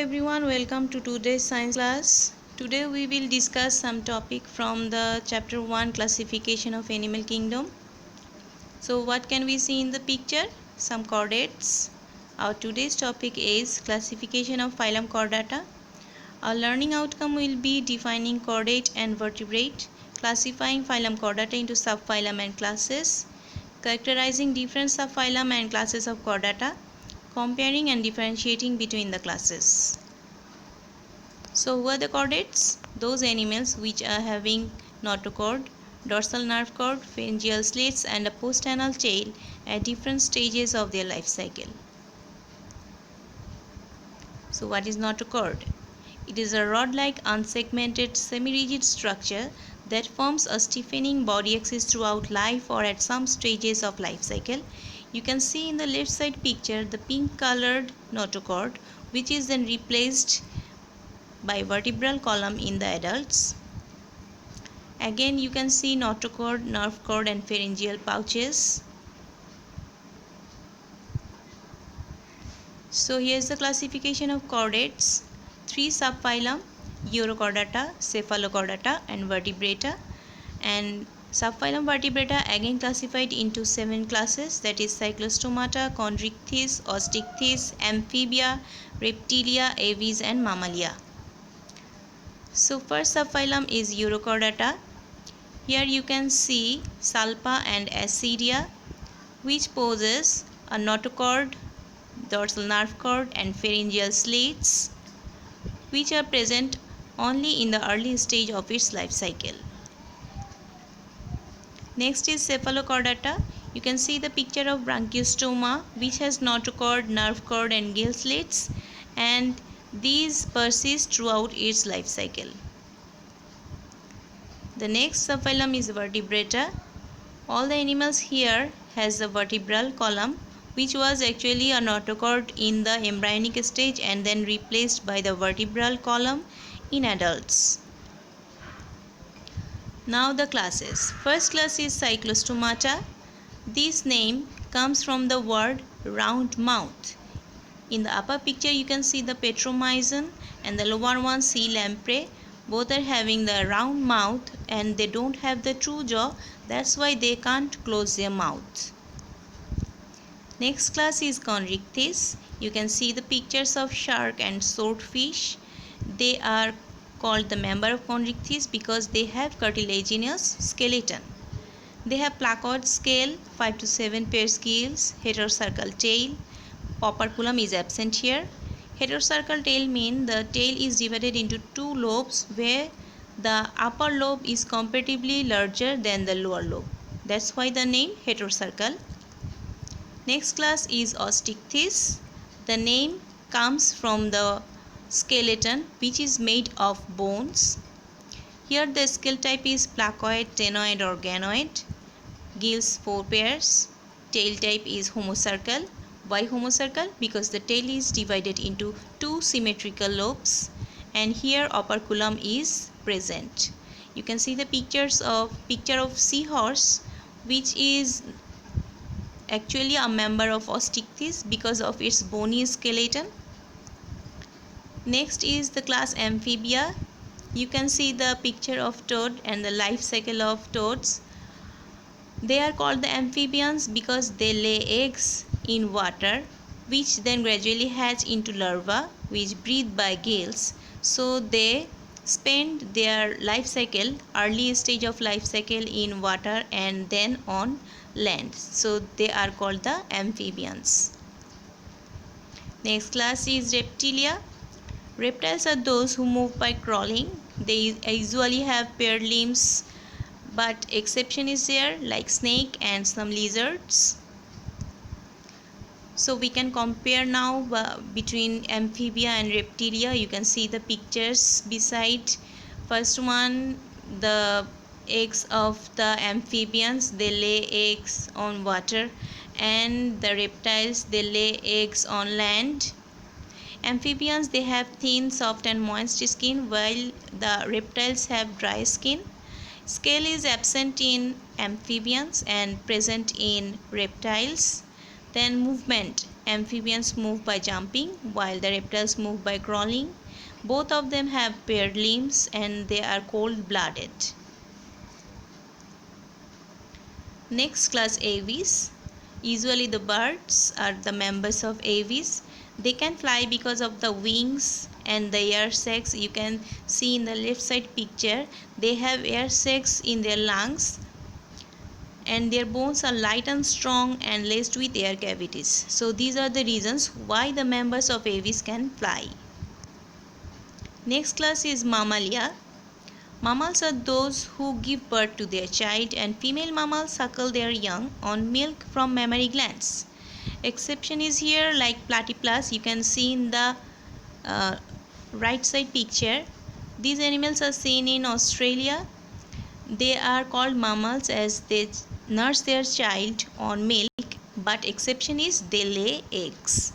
everyone, welcome to today's science class. Today we will discuss some topic from the chapter 1 classification of animal kingdom. So what can we see in the picture? Some chordates. Our today's topic is classification of phylum Chordata. Our learning outcome will be defining chordate and vertebrate, classifying phylum Chordata into subphylum and classes, characterizing different subphylum and classes of Chordata, comparing and differentiating between the classes. So who are the chordates? Those animals which are having notochord, dorsal nerve cord, pharyngeal slits and a postanal tail at different stages of their life cycle. So what is notochord? It is a rod-like unsegmented semi-rigid structure that forms a stiffening body axis throughout life or at some stages of life cycle. You can see in the left side picture the pink colored notochord, which is then replaced by vertebral column in the adults. Again you can see notochord, nerve cord and pharyngeal pouches. So here is the classification of chordates. 3 subphylum: Urochordata, Cephalochordata and Vertebrata. And subphylum Vertebrata again classified into 7 classes, that is Cyclostomata, Chondrichthyes, Osteichthyes, Amphibia, Reptilia, Aves and Mammalia. So first subphylum is Urochordata. Here you can see Salpa and Ascidia, which possess a notochord, dorsal nerve cord and pharyngeal slits, which are present only in the early stage of its life cycle. Next is Cephalochordata. You can see the picture of Branchiostoma, which has notochord, nerve cord and gill slits, and these persist throughout its life cycle. The next subphylum is Vertebrata. All the animals here has the vertebral column, which was actually a notochord in the embryonic stage and then replaced by the vertebral column in adults. Now the classes. First class is Cyclostomata. This name comes from the word round mouth. In the upper picture you can see the Petromyzon and the lower one C. lamprey. Both are having the round mouth and they don't have the true jaw. That's why they can't close their mouth. Next class is Chondrichthyes. You can see the pictures of shark and swordfish. They are called the member of Chondrichthyes because they have cartilaginous skeleton. They have placoid scale, 5 to 7 pairs gills, heterocercal tail. Operculum is absent here. Heterocercal tail means the tail is divided into 2 lobes where the upper lobe is comparatively larger than the lower lobe. That's why the name heterocercal. Next class is Osteichthyes. The name comes from the skeleton, which is made of bones. Here the scale type is placoid, ctenoid or ganoid. Gills 4 pairs. Tail type is homocercal. Why homocercal? Because the tail is divided into 2 symmetrical lobes and here operculum is present. You can see the picture of seahorse, which is actually a member of Osteichthyes because of its bony skeleton. Next is the class Amphibia. You can see the picture of toad and the life cycle of toads. They are called the amphibians because they lay eggs in water, which then gradually hatch into larvae which breathe by gills. So they spend their life cycle, early stage of life cycle in water and then on land. So they are called the amphibians. Next class is Reptilia. Reptiles are those who move by crawling. They usually have paired limbs, but exception is there like snake and some lizards. So we can compare now between Amphibia and Reptilia. You can see the pictures beside. First one, the eggs of the amphibians, they lay eggs on water, and the reptiles, they lay eggs on land. Amphibians, they have thin, soft and moist skin, while the reptiles have dry skin. Scale is absent in amphibians and present in reptiles. Then movement. Amphibians move by jumping while the reptiles move by crawling. Both of them have paired limbs and they are cold-blooded. Next class, aves. Usually the birds are the members of aves. They can fly because of the wings and the air sacs. You can see in the left side picture, they have air sacs in their lungs and their bones are light and strong and laced with air cavities. So these are the reasons why the members of aves can fly. Next class is Mammalia. Mammals are those who give birth to their child, and female mammals suckle their young on milk from mammary glands. Exception is here like platypus. You can see in the right side picture. These animals are seen in Australia. They are called mammals as they nurse their child on milk, but exception is they lay eggs.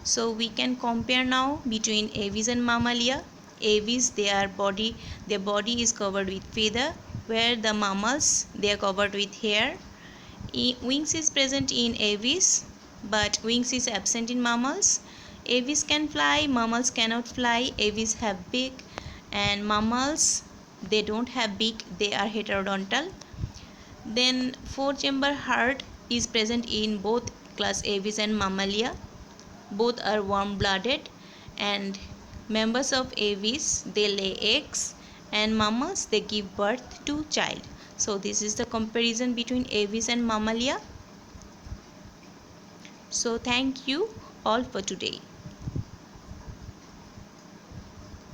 So we can compare now between aves and mammalia. Aves, their body is covered with feather, where the mammals, they are covered with hair. Wings is present in aves, but wings is absent in mammals. Aves can fly, mammals cannot fly. Aves have beak and mammals, they don't have beak, they are heterodontal. Then four-chamber heart is present in both class aves and mammalia. Both are warm-blooded, and members of aves, they lay eggs, and mammals, they give birth to child. So this is the comparison between aves and mammalia. So thank you all for today.